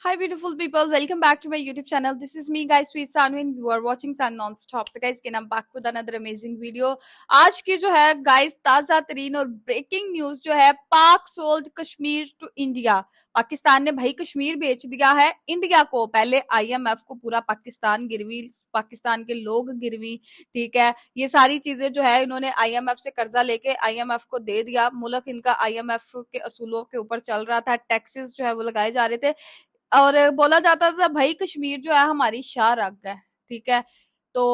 Hi, beautiful people. Welcome back to my YouTube channel. This is me, guys, Sweet Sanu, and you are watching Sun Non-Stop. So, guys, again, I'm back with another amazing video. आज की जो है, guys, ताजा तरीन और breaking news जो है, Pak sold Kashmir to India. Pakistan ने भाई कश्मीर बेच दिया है इंडिया को। पहले आईएमएफ को पूरा पाकिस्तान गिरवी, पाकिस्तान के लोग गिरवी, ठीक है। ये सारी चीजें जो है इन्होंने आईएमएफ से कर्जा लेके आईएमएफ को दे दिया। मुल्क इनका आईएमएफ के असूलों के ऊपर चल रहा था। टैक्सेस जो है वो लगाए जा रहे थे और बोला जाता था भाई कश्मीर जो है हमारी शाह रग है, ठीक है। तो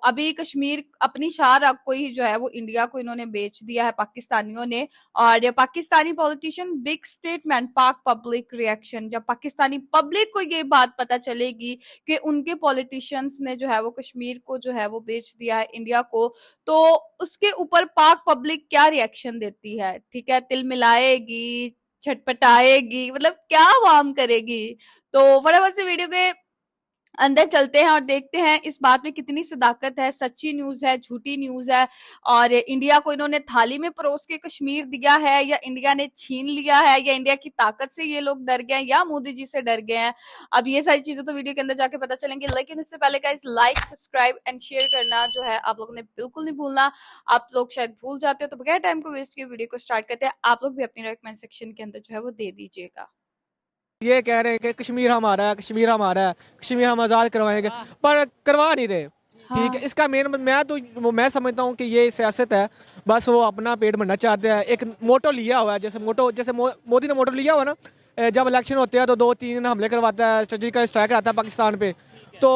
अभी कश्मीर अपनी शाह रग को ही जो है वो इंडिया को इन्होंने बेच दिया है पाकिस्तानियों ने। और पाकिस्तानी पॉलिटिशियन बिग स्टेटमेंट पाक पब्लिक रिएक्शन। जब पाकिस्तानी पब्लिक को ये बात पता चलेगी कि उनके पॉलिटिशियंस ने जो है वो कश्मीर को जो है वो बेच दिया है इंडिया को, तो उसके ऊपर पाक पब्लिक क्या रिएक्शन देती है, ठीक है। तिलमिलाएगी, छटपटाएगी, मतलब क्या वार्म करेगी। तो फटाफट से वीडियो के अंदर चलते हैं और देखते हैं इस बात में कितनी सदाकत है, सच्ची न्यूज है, झूठी न्यूज है। और इंडिया को इन्होंने थाली में परोस के कश्मीर दिया है, या इंडिया ने छीन लिया है, या इंडिया की ताकत से ये लोग डर गए हैं, या मोदी जी से डर गए हैं। अब ये सारी चीजें तो वीडियो के अंदर जाके पता चलेंगे, लेकिन उससे पहले guys like, subscribe and share करना जो है आप लोगों ने बिल्कुल नहीं भूलना। आप लोग शायद भूल जाते हो, तो बगैर टाइम को वेस्ट किए वीडियो को स्टार्ट करते हैं। आप लोग भी अपनी रेकमेंड सेक्शन के अंदर जो है वो दे दीजिएगा। ये कह रहे हैं कि कश्मीर हमारा है, कश्मीर हमारा है, कश्मीर हम आज़ाद करवाएंगे, पर करवा नहीं रहे। ठीक है, इसका मेन मैं समझता हूँ कि ये सियासत है। बस वो अपना पेट भरना चाहते हैं। एक मोटो लिया हुआ है, जैसे मोदी ने मोटो लिया हुआ ना, जब इलेक्शन होते हैं तो 2-3 हमले करवाता है, स्ट्रेटेजिक स्ट्राइक आता है पाकिस्तान पे, तो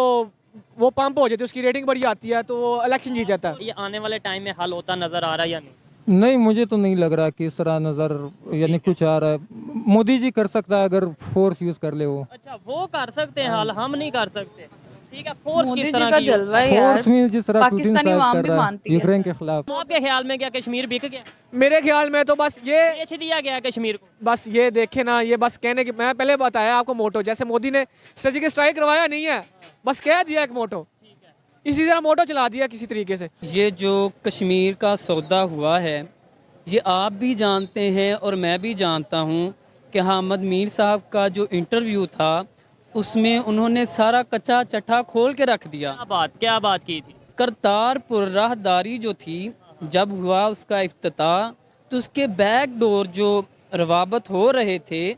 वो पंप हो जाती है, उसकी रेटिंग बड़ी आती है, तो वो इलेक्शन जीत जाता है। ये आने वाले टाइम में हल होता नजर आ रहा है या नहीं? नहीं, मुझे तो नहीं लग रहा कि इस तरह नजर यानी कुछ आ रहा है। मोदी जी कर सकता है अगर फोर्स यूज कर ले वो। अच्छा, वो कर सकते हैं हल, हम नहीं कर सकते। ठीक है, फोर्स मोदी किस जी तरह का की जलवा है यार। फोर्स मीन जिस तरह पुतिन पाकिस्तानी साहब अवाम कर भी रहा मानती है है। यूक्रेन के खिलाफ। आपके ख्याल में क्या कश्मीर बिक गया, मेरे ख्याल में तो बस बेच दिया गया कश्मीर को? बस ये देखे ना, ये बस कहने की, मैं पहले बताया आपको मोटो, जैसे मोदी ने स्ट्रेटेजिक स्ट्राइक करवाया नहीं है, बस कह दिया एक मोटो, इसी तरह मोटो चला दिया किसी तरीके से। ये जो कश्मीर का सौदा हुआ है, ये आप भी जानते हैं और मैं भी जानता हूँ कि हामिद मीर साहब का जो इंटरव्यू था उसमें उन्होंने सारा कच्चा चट्टा खोल के रख दिया। क्या बात की थी? करतारपुर राहदारी जो थी, जब हुआ उसका इफ्तिताह, तो उसके बैक डोर जो रवाबत हो रहे थे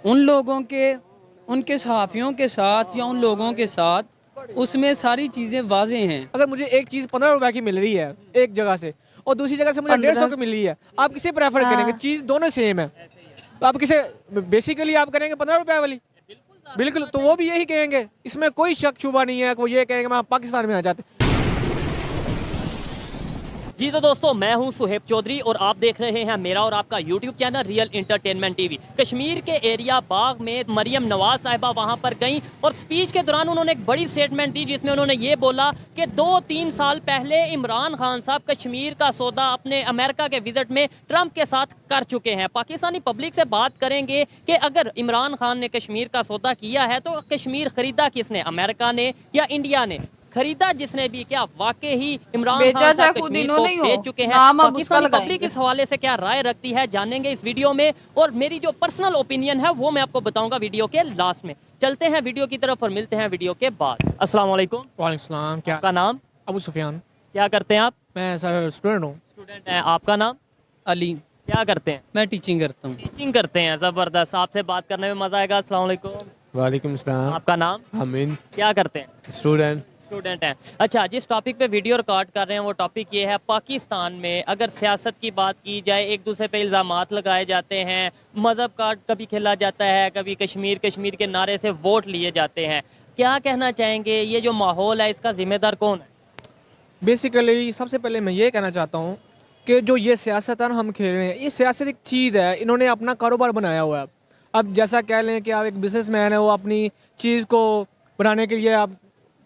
उन लोगों के, उनके सहाफ़ियों के साथ या उन लोगों के साथ, उसमें सारी चीज़ें वाज़े हैं। अगर मुझे एक चीज़ 15 रुपए की मिल रही है एक जगह से, और दूसरी जगह से मुझे 150 की मिल रही है, आप किसे प्रेफर करेंगे? चीज़ दोनों सेम है, तो आप किसे बेसिकली आप करेंगे 15 रुपए वाली? बिल्कुल, तो वो भी यही कहेंगे, इसमें कोई शक शुबा नहीं है। वो ये कहेंगे मैं पाकिस्तान में आ जाते। जी तो दोस्तों, मैं हूं सुहेब चौधरी और आप देख रहे हैं मेरा और आपका YouTube channel real entertainment TV. Kashmir के एरिया बाग में मरियम नवाज साहिबा वहां पर गईं और स्पीच के दौरान उन्होंने एक बड़ी स्टेटमेंट दी, जिसमें उन्होंने ये बोला कि 2-3 साल पहले इमरान खान साहब कश्मीर का सौदा अपने अमेरिका के विजिट में ट्रंप के साथ कर चुके हैं। पाकिस्तानी पब्लिक से बात करेंगे कि अगर इमरान खान ने कश्मीर का सौदा किया है तो कश्मीर खरीदा किसने, अमेरिका ने या इंडिया ने? खरीदा जिसने भी क्या वाकई ही इमरान खान साहब कश्मीर को बेच चुके हैं? पाकिस्तानी पब्लिक इस हवाले से क्या राय रखती है जानेंगे इस वीडियो में, और मेरी जो पर्सनल ओपिनियन है वो मैं आपको बताऊंगा वीडियो के लास्ट में। चलते हैं वीडियो की तरफ और मिलते हैं वीडियो के बाद। अस्सलाम वालेकुम। वालेकुम सलाम। क्या आपका नाम? अबू सुफियान। क्या करते हैं आप? मैं सर स्टूडेंट हूँ। स्टूडेंट हैं। आपका नाम? अली। क्या करते हैं? मैं टीचिंग करता हूँ। टीचिंग करते हैं, जबरदस्त। आपसे बात करने में मजा आएगा। अस्सलाम वालेकुम। वालेकुम सलाम। आपका नाम? हमीद। क्या करते हैं? स्टूडेंट। स्टूडेंट हैं। अच्छा, जिस टॉपिक पे वीडियो रिकॉर्ड कर रहे हैं वो टॉपिक ये है, पाकिस्तान में अगर सियासत की बात की जाए, एक दूसरे पे इल्ज़ामात लगाए जाते हैं, मज़हब का कभी खेला जाता है, कभी कश्मीर कश्मीर के नारे से वोट लिए जाते हैं। क्या कहना चाहेंगे, ये जो माहौल है इसका जिम्मेदार कौन है? बेसिकली सबसे पहले मैं ये कहना चाहता हूँ कि जो ये सियासत है ना हम खेल रहे हैं, ये सियासत एक चीज़ है, इन्होंने अपना कारोबार बनाया हुआ है। अब जैसा कह लें कि आप एक बिजनेसमैन है, वो अपनी चीज़ को बनाने के लिए, आप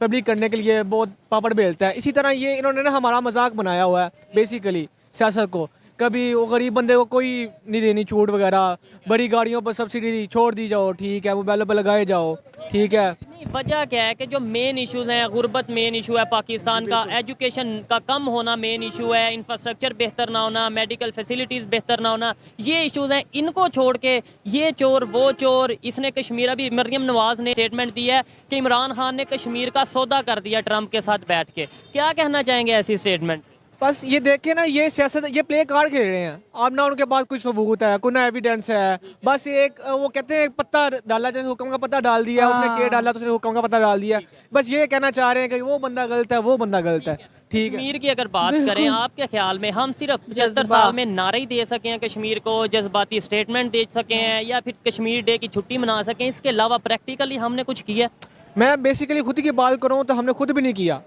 पब्लिक करने के लिए बहुत पापड़ बेलता है, इसी तरह ये इन्होंने ना हमारा मजाक बनाया हुआ है बेसिकली सियासत को। कभी वो गरीब बंदे को कोई नहीं देनी छूट वगैरह, बड़ी गाड़ियों पर सब्सिडी छोड़ दी जाओ, ठीक है, मोबाइलों पर लगाए जाओ, ठीक है। नहीं, वजह क्या है कि जो मेन इश्यूज हैं, गुर्बत मेन इशू है पाकिस्तान का, एजुकेशन का कम होना मेन इशू है, इंफ्रास्ट्रक्चर बेहतर ना होना, मेडिकल फैसिलिटीज़ बेहतर ना होना, ये इश्यूज हैं। इनको छोड़ के ये चोर वो चोर, इसने कश्मीर, अभी मरियम नवाज ने स्टेटमेंट दिया है कि इमरान खान ने कश्मीर का सौदा कर दिया ट्रंप के साथ बैठ के। क्या कहना चाहेंगे ऐसी स्टेटमेंट? बस ये देखिए ना, ये सियासत, ये प्ले कार्ड खेल रहे हैं। अब ना उनके पास कुछ सबूत है, कोई ना एविडेंस है। बस एक वो कहते हैं एक पत्ता डाला, जैसे हुक्म का पत्ता डाल दिया, उसने के डाला तो उसने हुक्म का पत्ता डाल दिया। बस ये कहना चाह रहे हैं कि वो बंदा गलत है, वो बंदा गलत है। ठीक है। कश्मीर की अगर बात करें, आपके ख्याल में हम सिर्फ 75 साल में नारे ही दे सके हैं कश्मीर को, जज्बाती स्टेटमेंट दे सके हैं, या फिर कश्मीर डे की छुट्टी मना सकें, इसके अलावा प्रैक्टिकली हमने कुछ किया? मैं बेसिकली खुद की बात करूँ तो हमने खुद भी नहीं किया।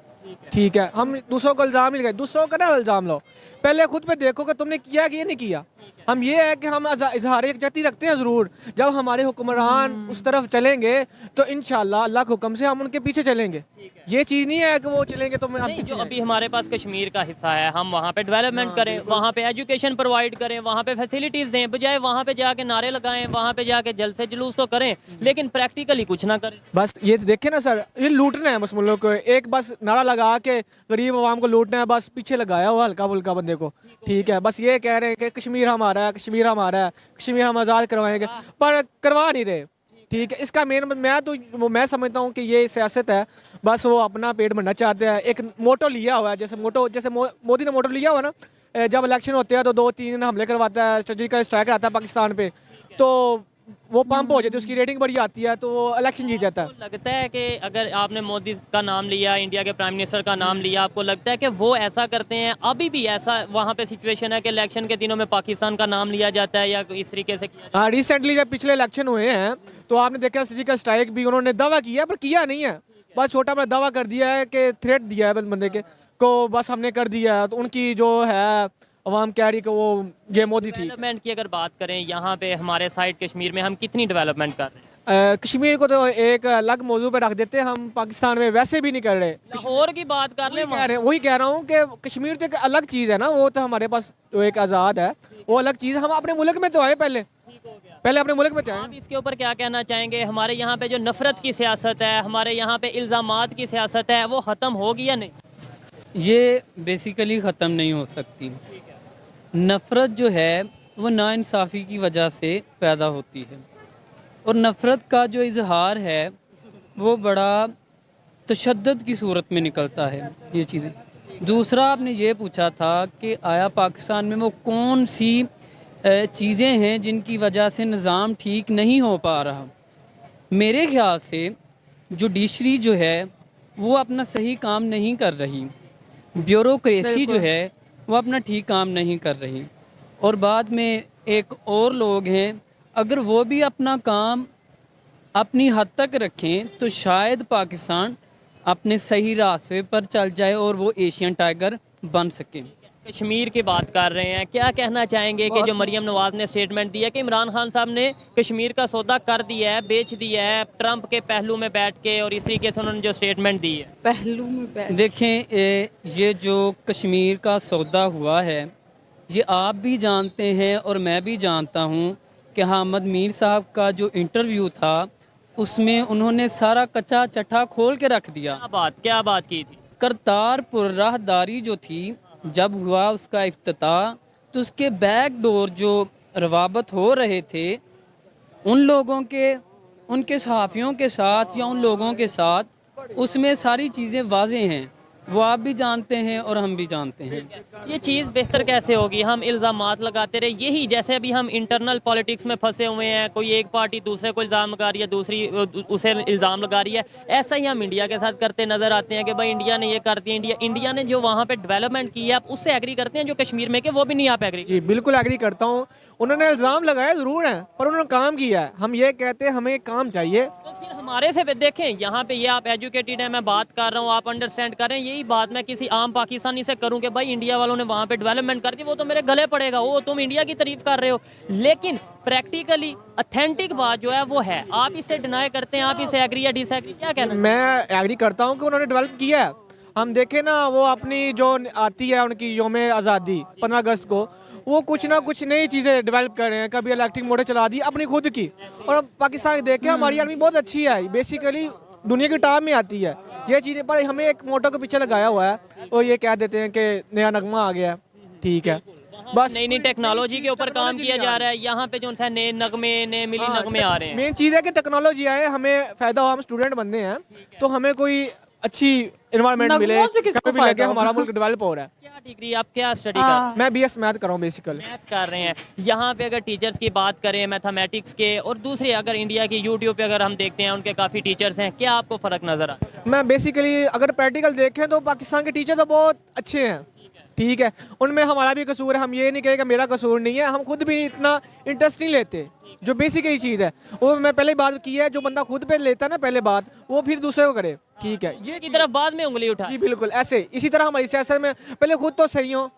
ठीक है, हम दूसरों को इल्ज़ाम नहीं लगाए, दूसरों का ना इल्ज़ाम लो, पहले खुद पे देखो कि तुमने किया कि ये नहीं किया। हम ये है कि हम इजहार यकजहती रखते हैं ज़रूर। जब हमारे हुक्मरान उस तरफ चलेंगे तो इंशाल्लाह अल्लाह के हुक्म से हम उनके पीछे चलेंगे। ये चीज़ नहीं है कि वो चलेंगे तो हम नहीं, पीछे जो अभी हमारे पास कश्मीर का हिस्सा है, हम वहाँ पे डेवलपमेंट करें, वहाँ पे एजुकेशन प्रोवाइड करें, वहाँ पे फैसिलिटीज़ दें, बजाय वहाँ पे जाके नारे लगाएं, वहाँ पे जाके जलसे जुलूस तो करें, लेकिन प्रैक्टिकली कुछ ना करें। बस ये देखे ना सर, ये लूटना है बस मुल्क को। एक बस नारा लगा के गरीब आवाम को लूटना है, बस पीछे लगाया हुआ हल्का फुल्का बंदे को। ठीक है, बस ये कह रहे हैं कि कश्मीर हमारा है, कश्मीर हमारा है, कश्मीर हम आज़ाद करवाएंगे, पर करवा नहीं रहे। ठीक है, इसका मेन मैं समझता हूँ कि ये सियासत है। बस वो अपना पेट भरना चाहते हैं। एक मोटो लिया हुआ है, जैसे मोदी ने मोटो लिया हुआ ना, जब इलेक्शन होते हैं तो 2-3 हमले करवाता है, सर्जिकल स्ट्राइक आता है पाकिस्तान पे, तो वो पंप हो जाती है, उसकी रेटिंग बड़ी आती है, तो वो इलेक्शन जीत जाता है। आपको लगता है कि अगर आपने मोदी का नाम लिया, इंडिया के प्राइम मिनिस्टर का नाम लिया, आपको लगता है कि वो ऐसा करते हैं? अभी भी ऐसा वहाँ पे सिचुएशन है कि इलेक्शन के दिनों में पाकिस्तान का नाम लिया जाता है, या इस तरीके से किया? हाँ, रिसेंटली जब पिछले इलेक्शन हुए हैं तो आपने देखा सर्जिकल स्ट्राइक भी उन्होंने दावा किया, पर किया नहीं है। बस छोटा बड़ा दावा कर दिया है कि थ्रेट दिया है बंदे के को, बस हमने कर दिया है। तो उनकी जो है अवाम कह रही कि वो ये मोदी थी। डेवलपमेंट की अगर बात करें, यहाँ पे हमारे साइड कश्मीर में हम कितनी डेवलपमेंट कर रहे हैं? कश्मीर को तो एक अलग मौजू पे रख देते हैं, हम पाकिस्तान में वैसे भी नहीं कर रहे। लाहौर की बात कर लें, वही कह रहा हूँ कि कश्मीर तो एक अलग चीज़ है ना, वो तो हमारे पास जो एक आज़ाद है वो अलग चीज़ है। हम अपने मुल्क में तो आए, पहले अपने मुल्क में तो आए। आप इसके ऊपर क्या कहना चाहेंगे? हमारे यहाँ पे जो नफरत की सियासत है, हमारे यहाँ पे इल्ज़ामात की सियासत है, वो ख़त्म होगी या नहीं? ये बेसिकली ख़त्म नहीं हो सकती। नफ़रत जो है वो नाइंसाफ़ी की वजह से पैदा होती है, और नफ़रत का जो इजहार है वो बड़ा तशद्दुद की सूरत में निकलता है ये चीज़ें। दूसरा, आपने ये पूछा था कि आया पाकिस्तान में वो कौन सी चीज़ें हैं जिनकी वजह से निज़ाम ठीक नहीं हो पा रहा। मेरे ख्याल से जुडिशरी जो है वो अपना सही काम नहीं कर रही, ब्यूरोक्रेसी जो है वो अपना ठीक काम नहीं कर रही, और बाद में एक और लोग हैं, अगर वो भी अपना काम अपनी हद तक रखें तो शायद पाकिस्तान अपने सही रास्ते पर चल जाए और वो एशियन टाइगर बन सके। कश्मीर की बात कर रहे हैं, क्या कहना चाहेंगे कि जो मरियम नवाज ने स्टेटमेंट दिया कि इमरान खान साहब ने कश्मीर का सौदा कर दिया है, बेच दिया है ट्रंप के पहलू में बैठ के, और इस तरीके से उन्होंने जो स्टेटमेंट दी है? पहलू में बैठ देखें, ये जो कश्मीर का सौदा हुआ है ये आप भी जानते हैं और मैं भी जानता हूँ कि हामिद मीर साहब का जो इंटरव्यू था उसमें उन्होंने सारा कच्चा चट्टा खोल के रख दिया। क्या बात की थी? करतारपुर राहदारी जो थी, जब हुआ उसका इफ्तिताह, तो उसके बैक डोर जो रवाबत हो रहे थे उन लोगों के, उनके सहाफ़ियों के साथ या उन लोगों के साथ, उसमें सारी चीज़ें वाज़ेह हैं, वो आप भी जानते हैं और हम भी जानते हैं। ये चीज़ बेहतर कैसे होगी? हम इल्ज़ामात लगाते रहे, यही जैसे अभी हम इंटरनल पॉलिटिक्स में फंसे हुए हैं, कोई एक पार्टी दूसरे को इल्ज़ाम लगा रही है, दूसरी उसे इल्ज़ाम लगा रही है। ऐसा ही हम इंडिया के साथ करते नज़र आते हैं कि भाई इंडिया ने ये कर दिया। इंडिया ने जो वहाँ पे डेवलपमेंट की है, आप उससे एग्री करते हैं? जो कश्मीर में के वो भी नहीं आप एग्री? जी बिल्कुल एग्री करता हूँ। उन्होंने इल्ज़ाम लगाया ज़रूर है, पर उन्होंने काम किया है। हम ये कहते हैं हमें काम चाहिए। तो फिर हमारे से देखें, यहाँ पे ये आप एजुकेटेड हैं, मैं बात कर रहा हूँ, आप अंडरस्टैंड करें। यही बात मैं किसी आम पाकिस्तानी से करूँ कि भाई इंडिया वालों ने वहाँ पे डेवलपमेंट कर दी, वो तो मेरे गले पड़ेगा, वो तुम इंडिया की तारीफ कर रहे हो, लेकिन प्रैक्टिकली ऑथेंटिक बात जो है वो है। आप इससे डिनाई करते हैं, आप इसे एग्री या डिसएग्री, क्या कहना? मैं एग्री करता हूँ कि उन्होंने डेवलप किया है। हम देखें ना, वो अपनी जो आती है उनकी योम आज़ादी 15 अगस्त को, वो कुछ ना कुछ नई चीज़ें डेवलप कर रहे हैं। कभी इलेक्ट्रिक मोटर चला दी अपनी खुद की, और अब पाकिस्तान देखें हमारी आर्मी बहुत अच्छी है, बेसिकली दुनिया की टॉप में आती है ये चीज़ें। पर हमें एक मोटर के पीछे लगाया हुआ है और ये कह देते हैं कि नया नगमा आ गया है, ठीक है, बस नई नई टेक्नोलॉजी के ऊपर काम किया जा रहा है। यहाँ पे जो है नए नगमे, नए मिली नगमे आ रहे हैं। मेन चीज़ है कि टेक्नोलॉजी आए, हमें फ़ायदा हो, हम स्टूडेंट बनने हैं तो हमें कोई अच्छी इन्वायरमेंट मिले, नगमों से किसको कभी भी लगे फायदा हमारा होगा? मुल्क डेवलप हो रहा है। क्या डिग्री, आप क्या स्टडी कर रहे हैं? मैं BS मैथ कर रहा हूँ बेसिकली। मैथ कर रहे हैं। यहाँ पे अगर टीचर्स की बात करें मैथमेटिक्स के, और दूसरे अगर इंडिया की यूट्यूब पे अगर हम देखते हैं उनके काफ़ी टीचर्स हैं, क्या आपको फ़र्क नज़र आता है? मैं बेसिकली अगर प्रैक्टिकल देखें तो पाकिस्तान के टीचर तो बहुत अच्छे हैं, ठीक है, उनमें हमारा भी कसूर है, हम ये नहीं कहेंगे मेरा कसूर नहीं है, हम खुद भी इतना इंटरेस्ट नहीं लेते, जो बेसिकली चीज़ है वो मैं पहले बात की है, जो बंदा खुद पे लेता है ना पहले बात, वो फिर दूसरे को करे, ठीक है, ये की तरफ बाद में उंगली उठा। जी बिल्कुल ऐसे इसी तरह हमारी सियासत में पहले खुद तो सही हो,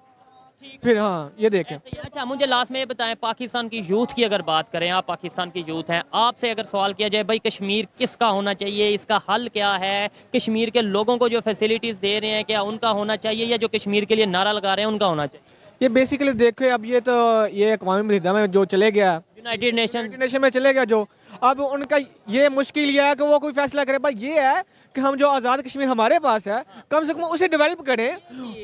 फिर हाँ ये देखें। अच्छा, मुझे लास्ट में ये बताएं, पाकिस्तान की यूथ की अगर बात करें, आप पाकिस्तान की यूथ हैं, आपसे अगर सवाल किया जाए भाई कश्मीर किसका होना चाहिए, इसका हल क्या है, कश्मीर के लोगों को जो फैसिलिटीज़ दे रहे हैं क्या उनका होना चाहिए, या जो कश्मीर के लिए नारा लगा रहे हैं उनका होना चाहिए? ये बेसिकली देखो, अब ये तो ये अक़वाम मुत्तहिदा में जो चले गया, यूनाइटेड नेशन में चले गया जो, अब उनका ये मुश्किल ये है कि वो कोई फैसला करे, पर ये है कि हम जो आज़ाद कश्मीर हमारे पास है कम से कम उसे डेवलप करें,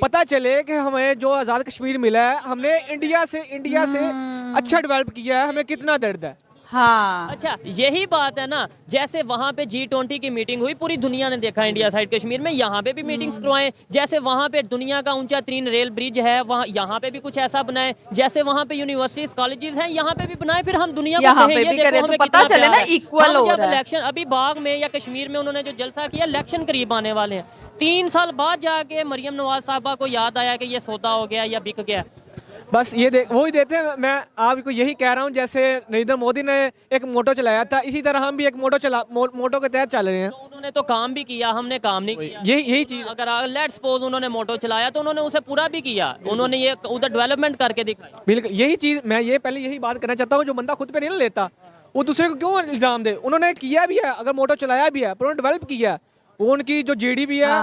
पता चले कि हमें जो आज़ाद कश्मीर मिला है हमने इंडिया से अच्छा डेवलप किया है, हमें कितना दर्द है। हाँ, अच्छा, यही बात है ना, जैसे वहाँ पे G20 की मीटिंग हुई, पूरी दुनिया ने देखा इंडिया साइड कश्मीर में, यहाँ पे भी मीटिंग्स करवाएं, जैसे वहाँ पे दुनिया का ऊंचा 3 रेल ब्रिज है, वहाँ यहाँ पे भी कुछ ऐसा बनाए, जैसे वहाँ पे यूनिवर्सिटीज कॉलेजेस हैं, यहाँ पे भी बनाए, फिर हम दुनिया को यहाँ कहें, पे ये भी देखो करें तो हमें पता कितना चले ना प्यार है। equal हम हो जब रहा है। इलेक्शन अभी बाग में या कश्मीर में उन्होंने जो जलसा किया, इलेक्शन करीब आने वाले हैं, 3 साल बाद जाके मरियम नवाज साहबा को याद आया कि ये सौदा हो गया या बिक गया। बस ये वही देते हैं। मैं आपको यही कह रहा हूँ, जैसे नरेंद्र मोदी ने एक मोटो चलाया था, इसी तरह हम भी एक मोटो के तहत चल रहे हैं। तो उन्होंने तो काम भी किया, हमने काम नहीं किया। यही चीज़, अगर लेट्स सपोज उन्होंने मोटो चलाया तो उन्होंने उसे पूरा भी किया, उन्होंने ये उधर डेवलपमेंट करके दिखाई। बिल्कुल यही चीज़ मैं ये पहले यही बात करना चाहता हूँ, जो बंदा खुद पे नहीं ना लेता वो दूसरे को क्यों इल्ज़ाम दे। उन्होंने किया भी है, अगर मोटो चलाया भी है, पर उन्होंने डेवलप किया है, वो उनकी जो GDP है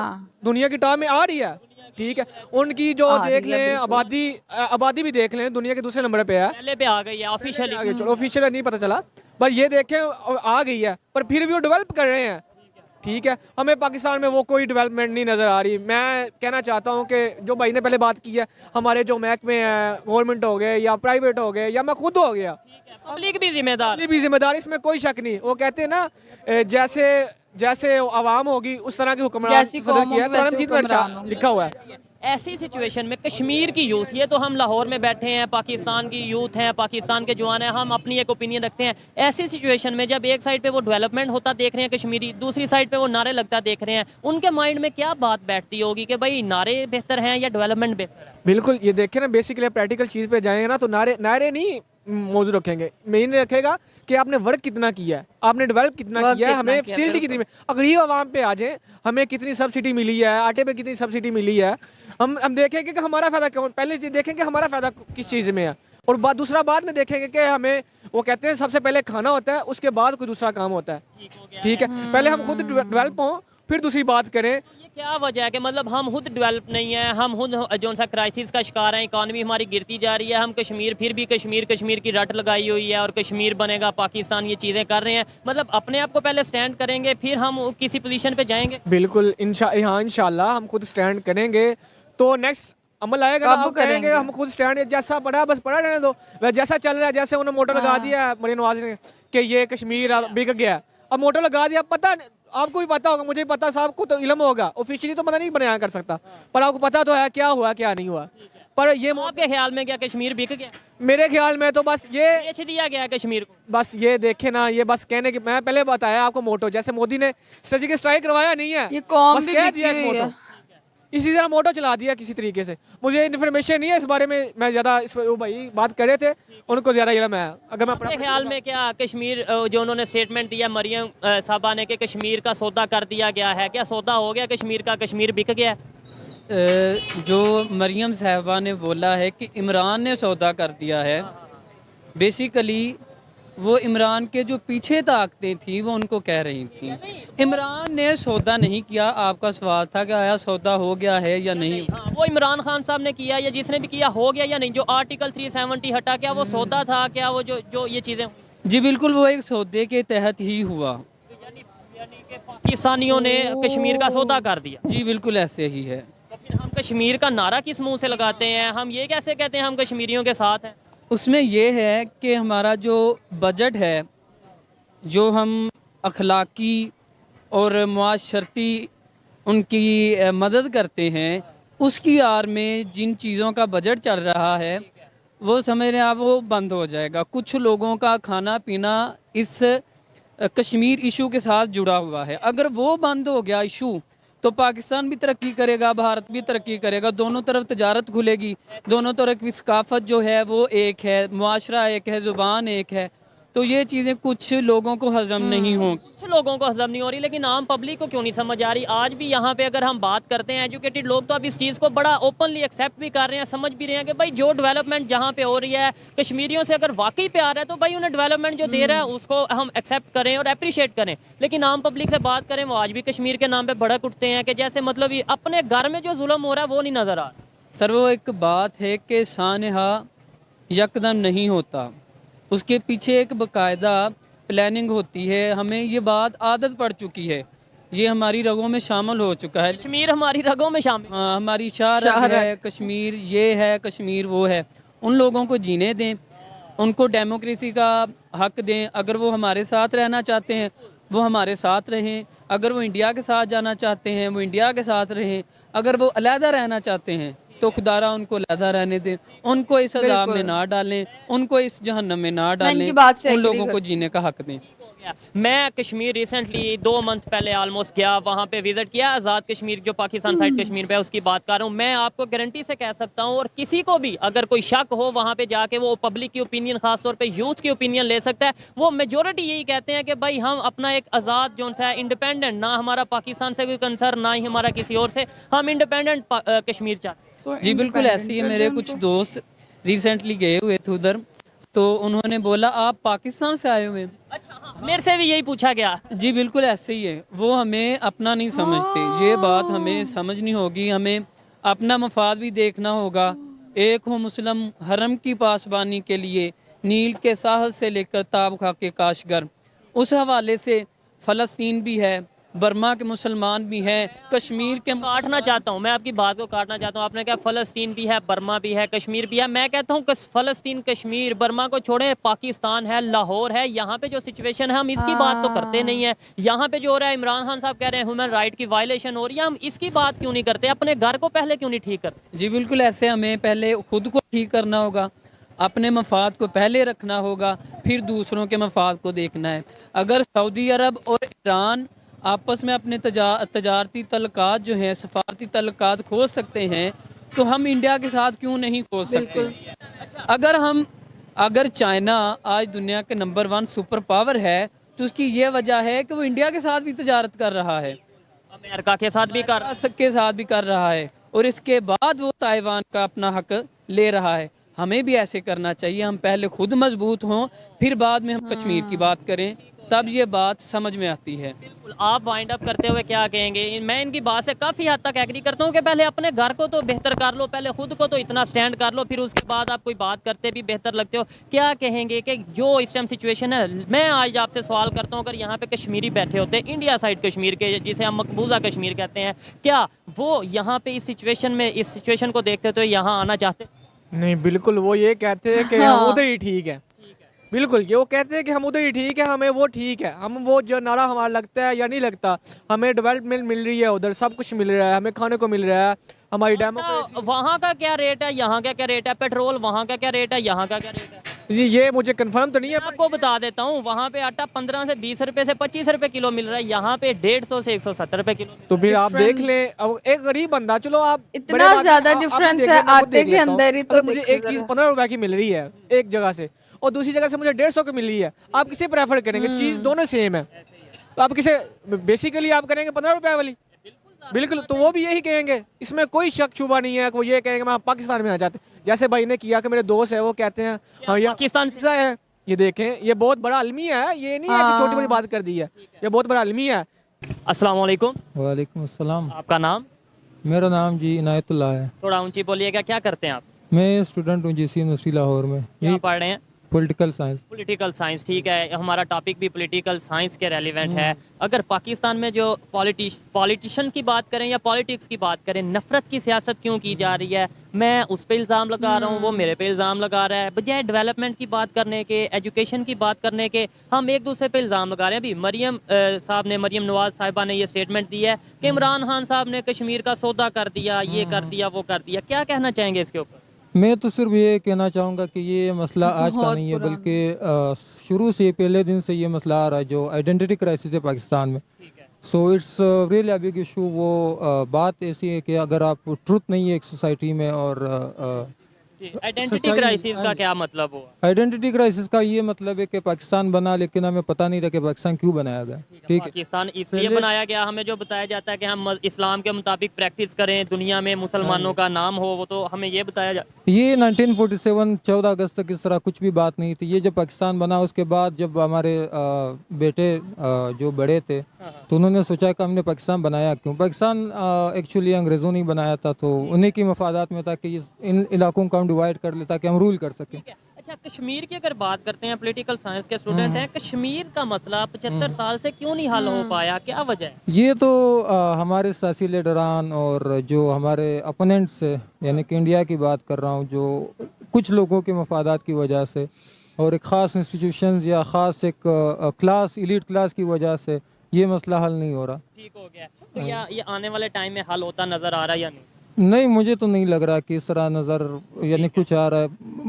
दुनिया की टॉप में आ रही है, ठीक है, उनकी जो देख लें आबादी भी देख लें दुनिया के दूसरे नंबर पे है, पहले पे आ गई है ऑफिशियली। आगे चलो ऑफिशियल नहीं पता चला, पर ये देखें आ गई है, पर फिर भी वो डेवलप कर रहे हैं, ठीक है, हमें पाकिस्तान में वो कोई डेवलपमेंट नहीं नज़र आ रही। मैं कहना चाहता हूँ कि जो भाई ने पहले बात की है, हमारे जो महकमे हैं, गवर्नमेंट हो गए या प्राइवेट हो गए या मैं खुद हो गया, पब्लिक भी जिम्मेदार, भी जिम्मेदार, इसमें कोई शक नहीं। वो कहते हैं ना, जैसे आवाम होगी उस तरह की हुक्मरान जैसी कौम होगी वैसे हुक्मरान होंगे। लिखा हुआ है। ऐसी सिचुएशन में कश्मीर की यूथ, ये तो हम लाहौर में बैठे हैं, पाकिस्तान की यूथ हैं, पाकिस्तान के जवान हैं, हम अपनी एक ओपिनियन रखते हैं, ऐसी सिचुएशन में जब एक साइड पे वो डेवलपमेंट होता देख रहे हैं कश्मीरी, दूसरी साइड पे वो नारे लगता देख रहे हैं, उनके माइंड में क्या बात बैठती होगी कि भाई नारे बेहतर हैं या डेवलपमेंट बेहतर है? बिल्कुल, ये देखें ना, बेसिकली प्रैक्टिकल चीज़ पे जाएंगे ना तो नारे नहीं मौजूद रखेंगे, मेन रखेगा कि आपने वर्क कितना किया है, आपने डेवलप कितना किया है, हमें फैसिलिटी कितनी, गरीब आवाम पे आ जाए, हमें कितनी सब्सिडी मिली है, आटे पे कितनी सब्सिडी मिली है, हम देखेंगे कि हमारा फायदा क्यों, पहले देखेंगे हमारा फायदा किस चीज़ में है, और दूसरा बाद में देखेंगे कि हमें, वो कहते हैं सबसे पहले खाना होता है, उसके बाद कोई दूसरा काम होता है, ठीक है, पहले हम खुद डेवलप हों फिर दूसरी बात करें। ये क्या वजह है कि मतलब हम खुद डेवलप नहीं है, हम खुद जो सा क्राइसिस का शिकार है, इकॉनमी हमारी गिरती जा रही है, हम कश्मीर फिर भी कश्मीर की रट लगाई हुई है और कश्मीर बनेगा पाकिस्तान, ये चीज़ें कर रहे हैं, मतलब अपने आप को पहले स्टैंड करेंगे फिर हम किसी पोजीशन पे जाएंगे। बिल्कुल, हाँ इंशाल्लाह हम खुद स्टैंड करेंगे तो नेक्स्ट अमल आएगा ना, हम करेंगे, हम खुद स्टैंड, जैसा पड़ा बस पड़ा रहने दो, जैसा चल रहा है, जैसे उन्होंने मोटर लगा दिया मरियम नवाज ने कि ये कश्मीर बिक गया, अब मोटर लगा दिया, पता आपको भी पता होगा, मुझे भी पता, साहब को तो इल्म होगा, ऑफिशियली तो पता नहीं बयान कर सकता, पर आपको पता तो है क्या हुआ क्या नहीं हुआ। पर ये आपके ख्याल में क्या कश्मीर बिक गया? मेरे ख्याल में तो बस ये बेच दिया गया कश्मीर को। बस ये देखे ना, ये बस कहने की, मैं पहले बताया आपको, मोटो जैसे मोदी ने सर्जिकल स्ट्राइक करवाया नहीं है, ये कौम बस भी कह बिकी दिया हुई मोटो, है। इसी तरह मोटो चला दिया किसी तरीके से। मुझे इन्फॉर्मेशन नहीं है इस बारे में, मैं ज़्यादा इस वो भाई बात कर रहे थे, उनको ज़्यादा इल्म है। अगर मैं अपने ख्याल में क्या कश्मीर, जो उन्होंने स्टेटमेंट दिया मरियम साहबा ने कि कश्मीर का सौदा कर दिया गया है, क्या सौदा हो गया कश्मीर का, कश्मीर बिक गया? जो मरियम साहबा ने बोला है कि इमरान ने सौदा कर दिया है, बेसिकली वो इमरान के जो पीछे ताकतें थी वो उनको कह रही थी। इमरान ने सौदा नहीं किया, आपका सवाल था कि आया सौदा हो गया है या नहीं। हाँ, वो इमरान खान साहब ने किया या जिसने भी किया हो गया या नहीं, जो आर्टिकल 370 हटा, क्या वो सौदा था, क्या वो जो ये चीज़ें? जी बिल्कुल, वो एक सौदे के तहत ही हुआ। यानी कि पाकिस्तानियों ने कश्मीर का सौदा कर दिया। जी बिल्कुल ऐसे ही है। तो फिर हम कश्मीर का नारा किस मुंह से लगाते हैं? हम ये कैसे कहते हैं हम कश्मीरियों के साथ हैं? उसमें ये है कि हमारा जो बजट है, जो हम अखलाकी और मुआशरती उनकी मदद करते हैं, उसकी आड़ में जिन चीज़ों का बजट चल रहा है वो समझ रहे हैं आप, वो बंद हो जाएगा। कुछ लोगों का खाना पीना इस कश्मीर इशू के साथ जुड़ा हुआ है। अगर वो बंद हो गया इशू, तो पाकिस्तान भी तरक्की करेगा, भारत भी तरक्की करेगा, दोनों तरफ तजारत खुलेगी, दोनों तरफ की सकाफत जो है वो एक है, मुआशरा एक है, ज़ुबान एक है। तो ये चीज़ें कुछ लोगों को हजम नहीं हों। कुछ लोगों को हजम नहीं हो रही, लेकिन आम पब्लिक को क्यों नहीं समझ आ रही? आज भी यहाँ पे अगर हम बात करते हैं, एजुकेटेड लोग तो अब इस चीज़ को बड़ा ओपनली एक्सेप्ट भी कर रहे हैं, समझ भी रहे हैं कि भाई जो डेवलपमेंट जहाँ पे हो रही है कश्मीरियों से अगर वाकई प्यार है तो भाई उन्हें डेवलपमेंट जो दे रहा है उसको हम एक्सेप्ट करें और अप्रिशिएट करें। लेकिन आम पब्लिक से बात करें, वो आज भी कश्मीर के नाम पर भड़क उठते हैं कि जैसे मतलब ये अपने घर में जो जुल्म हो रहा है वो नहीं नज़र आ रहा। सर वो एक बात है कि सानहा यकदम नहीं होता, उसके पीछे एक बाकायदा प्लानिंग होती है। हमें ये बात आदत पड़ चुकी है, ये हमारी रगों में शामिल हो चुका है। कश्मीर हमारी रगों में शामिल। हाँ, हमारी शाहरग है, कश्मीर ये है, कश्मीर वो है। उन लोगों को जीने दें, उनको डेमोक्रेसी का हक दें। अगर वो हमारे साथ रहना चाहते हैं वो हमारे साथ रहें, अगर वो इंडिया के साथ जाना चाहते हैं वो इंडिया के साथ रहें, अगर वो अलहदा रहना चाहते हैं तो खुदारा उनको अलहदा रहने दें, उनको इस अजाब में ना डालें, उनको इस जहन्नम में ना डालें, इनकी बात से उन agree लोगों को जीने का हक दें। मैं कश्मीर रिसेंटली 2 मंथ पहले ऑलमोस्ट गया, वहाँ पे विजिट किया। आज़ाद कश्मीर जो पाकिस्तान साइड कश्मीर पे है उसकी बात कर रहा हूँ। मैं आपको गारंटी से कह सकता हूँ, और किसी को भी अगर कोई शक हो वहाँ पे जाके वो पब्लिक की ओपिनियन, खासतौर पे यूथ की ओपिनियन ले सकता है। वो मेजोरिटी यही कहते हैं कि भाई हम अपना एक आज़ाद जो सा इंडिपेंडेंट, ना हमारा पाकिस्तान से कोई कंसर्न ना ही हमारा किसी और से, हम इंडिपेंडेंट कश्मीर चाहते हैं। जी बिल्कुल ऐसे ही है। मेरे कुछ दोस्त रिसेंटली गए हुए थे उधर, तो उन्होंने बोला आप पाकिस्तान से आए हुए हैं? अच्छा, हाँ, मेरे से भी यही पूछा गया। जी बिल्कुल ऐसे ही है। वो हमें अपना नहीं समझते, ये बात हमें समझनी होगी। हमें अपना मफाद भी देखना होगा। एक हो मुस्लिम हरम की पासबानी के लिए नील के साहल से लेकर ताब खा के काशगर, उस हवाले से फ़लस्तीन भी है, बर्मा के मुसलमान भी हैं, कश्मीर के। काटना चाहता हूँ, मैं आपकी बात को काटना चाहता हूँ। आपने कहा फ़लस्तीन भी है, बर्मा भी है, कश्मीर भी है। मैं कहता हूँ फ़लस्तीन, कश्मीर, बर्मा को छोड़े, पाकिस्तान है, लाहौर है, यहाँ पे जो सिचुएशन है हम इसकी बात तो करते नहीं है। यहाँ पे जो हो रहा है, इमरान खान साहब कह रहे हैं ह्यूमन राइट की वायलेशन हो रही है, हम इसकी बात क्यों नहीं करते? अपने घर को पहले क्यों नहीं ठीक करते? जी बिल्कुल ऐसे, हमें पहले खुद को ठीक करना होगा, अपने मफाद को पहले रखना होगा, फिर दूसरों के मफाद को देखना है। अगर सऊदी अरब और ईरान आपस में अपने तजारती तल्लुकात जो हैं, सफारती तल्लुकात खोल सकते हैं, तो हम इंडिया के साथ क्यों नहीं खोल सकते? अगर चाइना आज दुनिया के नंबर 1 सुपर पावर है, तो उसकी ये वजह है कि वो इंडिया के साथ भी तजारत कर रहा है, अमेरिका के साथ भी कर रहा है, और इसके बाद वो ताइवान का अपना हक ले रहा है। हमें भी ऐसे करना चाहिए। हम पहले खुद मजबूत हों, फिर बाद में हम कश्मीर की बात करें, तब ये बात समझ में आती है। बिल्कुल। आप वाइंड अप करते हुए क्या कहेंगे? मैं इनकी बात से काफ़ी हद तक एग्री करता हूँ कि पहले अपने घर को तो बेहतर कर लो, पहले खुद को तो इतना स्टैंड कर लो, फिर उसके बाद आप कोई बात करते भी बेहतर लगते हो। क्या कहेंगे कि जो इस टाइम सिचुएशन है, मैं आज आपसे सवाल करता हूँ, अगर यहाँ पे कश्मीरी बैठे होते, इंडिया साइड कश्मीर के, जिसे हम मकबूजा कश्मीर कहते हैं, क्या वो यहाँ पे इस सिचुएशन को देखते तो यहाँ आना चाहते? नहीं, बिल्कुल वो ये कहते हैं कि हम उधर ही ठीक है। बिल्कुल, ये वो कहते हैं कि हम उधर ही ठीक है, हमें वो ठीक है। हम वो जो नारा हमारा लगता है या नहीं लगता, हमें डेवलपमेंट मिल रही है, उधर सब कुछ मिल रहा है, हमें खाने को मिल रहा है, हमारी डेमोक्रेसी। वहाँ का क्या रेट है, यहाँ का क्या रेट है? पेट्रोल वहाँ का क्या रेट है, यहाँ का क्या रेट है? ये मुझे कंफर्म तो नहीं है। आपको बता देता हूँ, वहाँ पे आटा 15 से 20 रुपए से 25 रुपए किलो मिल रहा है, यहाँ पे 150 से 170 रुपए किलो। तो फिर आप देख लें, अब एक गरीब बंदा, चलो आप इतना ज्यादा डिफरेंस है आटे के अंदर ही। तो मुझे एक चीज 15 रुपए की मिल रही है एक जगह से, और दूसरी जगह से मुझे 150 की मिल रही है, आप किसे प्रेफर करेंगे? चीज दोनों सेम है, तो आप किसे बेसिकली आप करेंगे 15 रुपए वाली? बिल्कुल, तो वो भी यही कहेंगे, इसमें कोई शक शुबा नहीं है। वो ये कहेंगे मैं पाकिस्तान में आ जाते, जैसे भाई ने किया कि मेरे दोस्त है वो कहते हैं हाँ ये पाकिस्तान से है। ये देखें, ये बहुत बड़ा अलमी है, ये नहीं है कि छोटी बड़ी बात कर दी है, ये बहुत बड़ा अलमी है। अस्सलाम वालेकुम। वालेकुम अस्सलाम। आपका नाम? मेरा नाम जी इनायतुल्लाह है। थोड़ा ऊंची बोलिएगा, क्या करते हैं आप? मैं स्टूडेंट हूँ जीसी यूनिवर्सिटी लाहौर में, क्या यही पढ़ रहे हैं? Political science. पॉलिटिकल साइंस, ठीक है। हमारा टॉपिक भी पॉलिटिकल साइंस के रेलिवेंट है। अगर पाकिस्तान में जो पॉलिटिशियन की बात करें या पॉलिटिक्स की बात करें, नफरत की सियासत क्यों की जा रही है? मैं उस पे इल्ज़ाम लगा रहा हूँ, वो मेरे पे इल्ज़ाम लगा रहा है। बजाय डेवलपमेंट की बात करने के, एजुकेशन की बात करने के, हम एक दूसरे पे इल्ज़ाम लगा रहे हैं। अभी मरियम नवाज साहिबा ने ये स्टेटमेंट दी है कि इमरान खान साहब ने कश्मीर का सौदा कर दिया, ये कर दिया, वो कर दिया। क्या कहना चाहेंगे इसके ऊपर? मैं तो सिर्फ ये कहना चाहूँगा कि ये मसला आज का बहुत नहीं है, पुराना। बल्कि शुरू से पहले दिन से ये मसला आ रहा है, जो आइडेंटिटी क्राइसिस है पाकिस्तान में। So it's really a big issue. वो बात ऐसी है कि अगर आप ट्रुथ नहीं है एक सोसाइटी में, और आइडेंटिटी क्राइसिस का क्या मतलब हुआ? आइडेंटिटी क्राइसिस का ये मतलब है कि पाकिस्तान बना, लेकिन हमें पता नहीं था कि पाकिस्तान क्यों बनाया गया। ठीक है, पाकिस्तान इसलिए बनाया गया, हमें जो बताया जाता है कि हम इस्लाम के मुताबिक प्रैक्टिस करें, दुनिया में मुसलमानों का नाम हो, वो तो हमें ये बताया जाता ये 1947 14 अगस्त तक इस तरह कुछ भी बात नहीं थी। ये जब पाकिस्तान बना, उसके बाद जब हमारे बेटे जो बड़े थे, तो उन्होंने सोचा कि हमने पाकिस्तान बनाया क्यों। पाकिस्तान एक्चुअली अंग्रेज़ों ने बनाया था, तो उन्हीं की मफादात में था कि इन इलाकों को हम डिवाइड कर ले ताकि हम रूल कर सकें। है। अच्छा, कश्मीर की अगर बात करते हैं, पॉलिटिकल साइंस के स्टूडेंट हैं, कश्मीर का मसला 75 साल से क्यों नहीं हल हो पाया? क्या वजह है? ये तो हमारे सियासी लीडरान और जो हमारे अपोनेंट्स है, यानी कि इंडिया की बात कर रहा हूँ, जो कुछ लोगों के मफादात की वजह से और एक ख़ास इंस्टीट्यूशंस या ख़ास एक क्लास, एलीट क्लास की वजह से ये मसला हल नहीं हो रहा। ठीक हो गया तो ये आने वाले टाइम में हल होता नजर आ रहा है या नहीं? नहीं, मुझे तो नहीं लग रहा कि इस तरह नज़र यानी कुछ आ रहा है।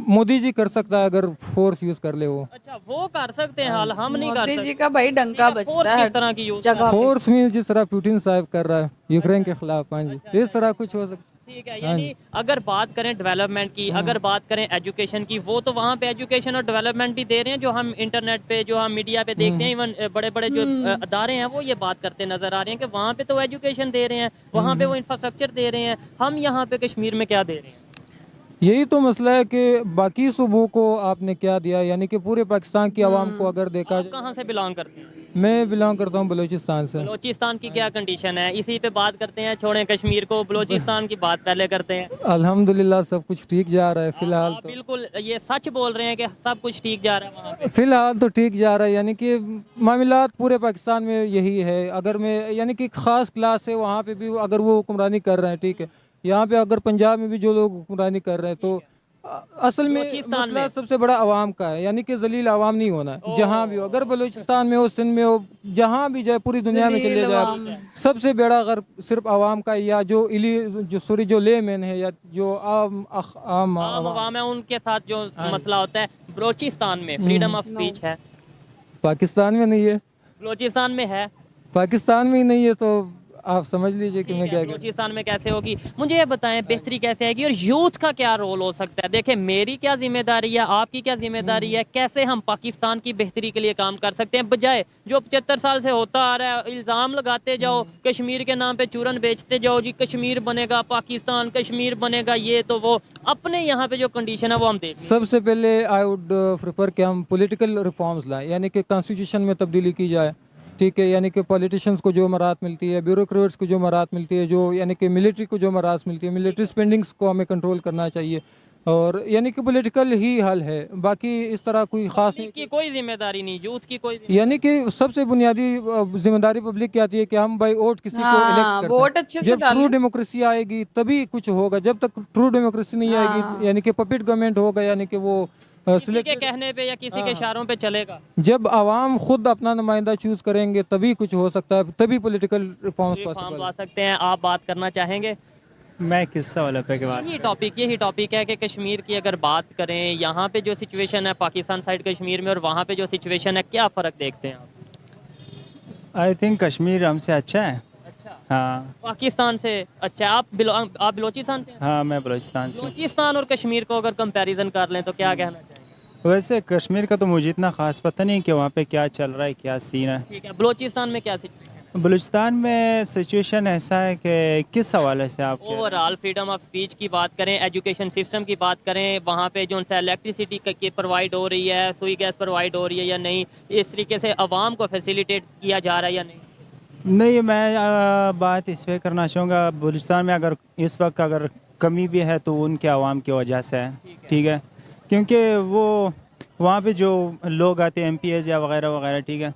मोदी जी कर सकता है अगर फोर्स यूज़ कर ले वो। अच्छा, वो कर सकते हैं हल, हम नहीं कर मोदी सकते। जी का भाई डंका फोर्स बजता है किस तरह की यूज? जगह पे। फोर्स मीन्स जिस तरह पुतिन साहब कर रहा है यूक्रेन के खिलाफ, हाँ जी, इस तरह कुछ हो सकता। ठीक है, यानी अगर बात करें डेवलपमेंट की, अगर बात करें एजुकेशन की, वो तो वहाँ पे एजुकेशन और डेवलपमेंट भी दे रहे हैं, जो हम इंटरनेट पे, जो हम मीडिया पे देखते हैं, इवन बड़े बड़े जो अदारे हैं वो ये बात करते नजर आ रहे हैं कि वहाँ पे तो एजुकेशन दे रहे हैं, वहाँ पे वो इंफ्रास्ट्रक्चर दे रहे हैं। हम यहाँ पे कश्मीर में क्या दे रहे हैं? यही तो मसला है कि बाकी सूबों को आपने क्या दिया, यानी कि पूरे पाकिस्तान की आवाम को अगर देखा आप जाए। कहाँ से बिलोंग करते हैं? मैं बिलोंग करता हूँ बलूचिस्तान से। बलोचिस्तान की क्या कंडीशन है, इसी पे बात करते हैं। छोड़ें कश्मीर को, बलोचिस्तान की बात पहले करते हैं। अल्हम्दुलिल्लाह सब कुछ ठीक जा रहा है फिलहाल आप तो। बिल्कुल ये सच बोल रहे हैं कि सब कुछ ठीक जा रहा है वहाँ पे? फिलहाल तो ठीक जा रहा है, यानी कि मामलात पूरे पाकिस्तान में यही है। अगर मैं यानी कि ख़ास क्लास है वहाँ पे भी अगर वो हुक्मरानी कर रहे हैं, ठीक है, यहाँ पे अगर पंजाब में भी जो लोग हुक्मरानी कर रहे हैं, तो असल में बलूचिस्तान मसला में सबसे बड़ा आवाम का है, यानी कि जलील आवाम नहीं होना है जहाँ भी हो। अगर बलूचिस्तान में हो, सिंध में हो, जहाँ भी जाए, पूरी दुनिया में चले जाए, सबसे बड़ा अगर सिर्फ आवाम का, या जो जो लेमैन है, या जो आम आवाम है, उनके साथ जो मसला होता है। बलोचिस्तान में फ्रीडम ऑफ स्पीच है? पाकिस्तान में नहीं है। बलोचिस्तान में है? पाकिस्तान में ही नहीं है, तो आप समझ लीजिए कि मैं क्या कहूँ। बलोचिस्तान में कैसे होगी? मुझे ये बताएं, बेहतरी कैसे आएगी और यूथ का क्या रोल हो सकता है? देखें, मेरी क्या जिम्मेदारी है, आपकी क्या जिम्मेदारी है, कैसे हम पाकिस्तान की बेहतरी के लिए काम कर सकते हैं, बजाय जो 75 साल से होता आ रहा है, इल्ज़ाम लगाते जाओ, कश्मीर के नाम पे चूरन बेचते जाओ, जी कश्मीर बनेगा पाकिस्तान, कश्मीर बनेगा ये तो वो। अपने यहाँ पे जो कंडीशन है वो हम देख लें। सबसे पहले आई वुड प्रेफर कि हम पॉलिटिकल रिफॉर्म्स लाएं, यानी कि कॉन्स्टिट्यूशन में तब्दीली की जाए, ठीक है, यानी कि पॉलिटिशियंस को जो मराहत मिलती है, ब्यूरोक्रेट्स को जो मराहत मिलती है, जो यानी कि मिलिट्री को जो मराहत मिलती है, मिलिट्री स्पेंडिंग्स को हमें कंट्रोल करना चाहिए, और यानी कि पॉलिटिकल ही हल है, बाकी इस तरह कोई ख़ास नहीं। की कोई जिम्मेदारी नहीं, यूथ की कोई यानी कि सबसे बुनियादी जिम्मेदारी पब्लिक की आती है कि हम बाई वोट किसी को इलेक्ट करते वोट हैं। अच्छे से जब ट्रू डेमोक्रेसी आएगी तभी कुछ होगा। जब तक ट्रू डेमोक्रेसी नहीं आएगी, यानी कि पपेट गवर्नमेंट होगा, यानी कि वो किसी के कहने पे या किसी के इशारों पे चलेगा। जब आवाम खुद अपना नुमाइंदा चूज करेंगे तभी कुछ हो सकता है, तभी पॉलिटिकल रिफॉर्म्स पॉसिबल आ सकते हैं। आप बात करना चाहेंगे? मैं किस सवाल पे के बाद यही टॉपिक है कि कश्मीर की अगर बात करें, यहाँ पे जो सिचुएशन है पाकिस्तान साइड कश्मीर में और वहाँ पे जो सिचुएशन है, क्या फ़र्क देखते हैं आप? आई थिंक कश्मीर हमसे अच्छा है। अच्छा, हाँ पाकिस्तान से अच्छा। आप बलोचिस्तान से हैं? हाँ, मैं बलूचिस्तान से। बलोचिस्तान और कश्मीर को अगर कंपैरिजन कर लें तो क्या कहना चाहेंगे? वैसे कश्मीर का तो मुझे इतना ख़ास पता नहीं कि वहाँ पे क्या चल रहा है, क्या सीन है। ठीक है, बलोचिस्तान में क्या सिचुएशन है? बलूचिस्तान में सिचुएशन ऐसा है कि किस हवाले से आप ओवरऑल फ्रीडम ऑफ स्पीच की बात करें, एजुकेशन सिस्टम की बात करें, वहाँ पे जो उनसे इलेक्ट्रिसिटी की प्रोवाइड हो रही है, सुई गैस प्रोवाइड हो रही है या नहीं, इस तरीके से आवाम को फैसिलिटेट किया जा रहा है या नहीं? नहीं, मैं बात इस पे करना चाहूँगा। बलूचिस्तान में अगर इस वक्त अगर कमी भी है तो उनके आवाम की वजह से है, ठीक है, क्योंकि वो वहाँ पे जो लोग आते हैं MPs या वगैरह वगैरह, ठीक है,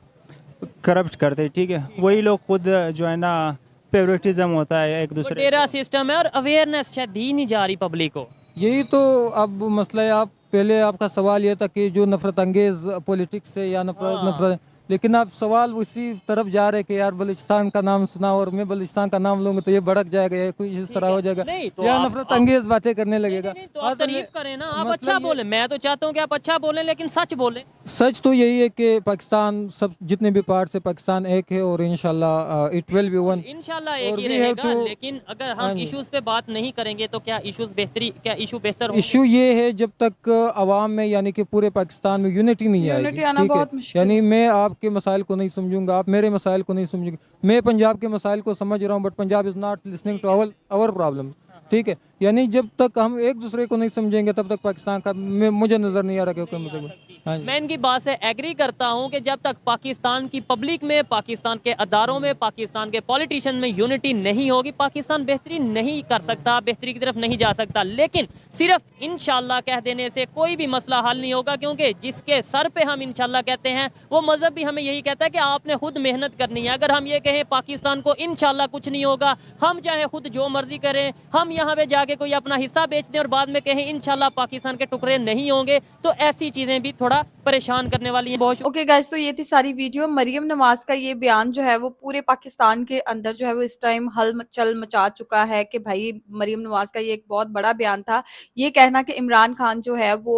करप्ट करते हैं, ठीक है, वही लोग खुद जो है ना फेवरेटिज्म होता है एक वो दूसरे डेरा सिस्टम है और अवेयरनेस शायद दी नहीं जा रही पब्लिक को। यही तो अब मसला है। आप पहले आपका सवाल ये था कि जो नफरत अंगेज पॉलिटिक्स है या नफरत नफरत, लेकिन आप सवाल उसी तरफ जा रहे हैं कि यार बलूचिस्तान का नाम सुना और मैं बलूचिस्तान का नाम लूंगा तो ये भड़क जाएगा या कोई इस तरह हो जाएगा नहीं, तो या आप- नफरत अंगेज बातें करने लगेगा। नहीं, तो आप असल में तारीफ करें ना, आप मसला अच्छा ये- बोले। मैं तो चाहता हूँ कि आप अच्छा बोलें लेकिन सच बोलें। सच तो यही है कि पाकिस्तान सब जितने भी पार्ट से पाकिस्तान एक है और इंशाल्लाह इट विल बी वन। इंशाल्लाह एक और ही we have रहेगा, to- लेकिन अगर हाँ हम जी। इश्यूज पे बात नहीं करेंगे तो क्या इश्यूज बेहतर होंगे? इशू ये है जब तक आवाम में यानी कि पूरे पाकिस्तान में यूनिटी नहीं आएगी, यूनिटी आना ठीक है, बहुत मुश्किल यानी है। मैं आपके मसाइल को नहीं समझूंगा, आप मेरे मसाइल को नहीं समझेंगे। मैं पंजाब के मसाइल को समझ रहा हूँ but Punjab is not listening to our problem, ठीक है। यानी जब तक हम एक दूसरे को नहीं समझेंगे तब तक पाकिस्तान का मुझे नज़र नहीं आ रहा कि कोई मसला। हाँ जी। मैं इनकी बात से एग्री करता हूं कि जब तक पाकिस्तान की पब्लिक में, पाकिस्तान के अदारों में, पाकिस्तान के पॉलिटिशियन में यूनिटी नहीं होगी, पाकिस्तान बेहतरी नहीं कर सकता, बेहतरी की तरफ नहीं जा सकता। लेकिन सिर्फ इंशाल्लाह कह देने से कोई भी मसला हल नहीं होगा, क्योंकि जिसके सर पे हम इंशाल्लाह कहते हैं वो मजहब भी हमें यही कहता है कि आपने खुद मेहनत करनी है। अगर हम ये कहें पाकिस्तान को इंशाल्लाह कुछ नहीं होगा, हम चाहे खुद जो मर्जी करें, हम यहाँ पे जाके कोई अपना हिस्सा बेच दें और बाद में कहें इंशाल्लाह पाकिस्तान के टुकड़े नहीं होंगे, तो ऐसी चीजें भी थोड़ा परेशान करने वाली हैं। बहुत ओके गाइस, तो ये थी सारी वीडियो। मरियम नवाज का ये बयान जो है वो पूरे पाकिस्तान के अंदर जो है वो इस टाइम हलचल मचा चुका है कि भाई मरियम नवाज का ये एक बहुत बड़ा बयान था। ये कहना कि इमरान खान जो है वो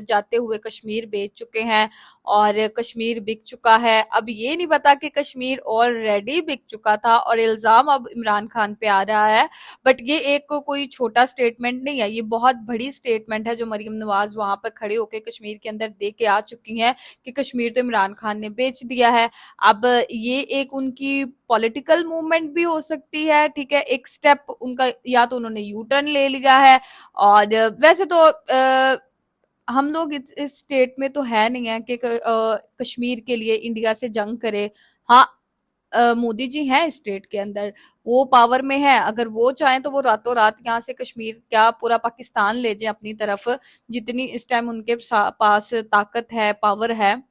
जाते हुए कश्मीर बेच चुके हैं और कश्मीर बिक चुका है। अब ये नहीं पता कि कश्मीर ऑलरेडी बिक चुका था और इल्जाम अब इमरान खान पे आ रहा है। बट ये एक कोई छोटा स्टेटमेंट नहीं है, ये बहुत बड़ी स्टेटमेंट है जो मरियम नवाज वहां पर खड़े होकर कश्मीर के अंदर दे के आ चुकी हैं कि कश्मीर तो इमरान खान ने बेच दिया है। अब ये एक उनकी पॉलिटिकल मूवमेंट भी हो सकती है, ठीक है, एक स्टेप उनका, या तो उन्होंने यू टर्न ले लिया है। और वैसे तो हम लोग इस स्टेट में तो है नहीं है कि कश्मीर के लिए इंडिया से जंग करे। हाँ, मोदी जी हैं स्टेट के अंदर, वो पावर में है, अगर वो चाहें तो वो रातों रात यहाँ से कश्मीर क्या पूरा पाकिस्तान ले जाए अपनी तरफ, जितनी इस टाइम उनके पास ताकत है, पावर है,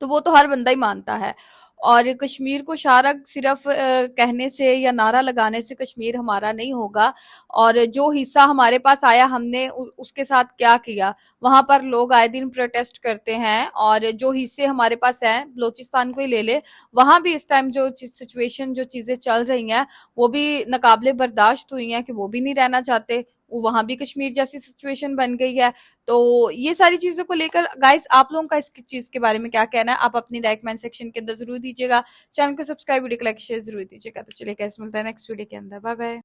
तो वो तो हर बंदा ही मानता है। और कश्मीर को शारक सिर्फ कहने से या नारा लगाने से कश्मीर हमारा नहीं होगा। और जो हिस्सा हमारे पास आया हमने उसके साथ क्या किया, वहां पर लोग आए दिन प्रोटेस्ट करते हैं। और जो हिस्से हमारे पास हैं, बलोचिस्तान को ही ले ले, वहां भी इस टाइम जो सिचुएशन, जो चीजें चल रही हैं वो भी नाकाबिले बर्दाश्त हुई हैं कि वो भी नहीं रहना चाहते, वो वहां भी कश्मीर जैसी सिचुएशन बन गई है। तो ये सारी चीजों को लेकर गाइस आप लोगों का इस चीज के बारे में क्या कहना है, आप अपनी राय कमेंट सेक्शन के अंदर जरूर दीजिएगा। चैनल को सब्सक्राइब, वीडियो को लाइक शेयर जरूर दीजिएगा। तो चलिए गाइस, मिलता है नेक्स्ट वीडियो के अंदर। Bye bye.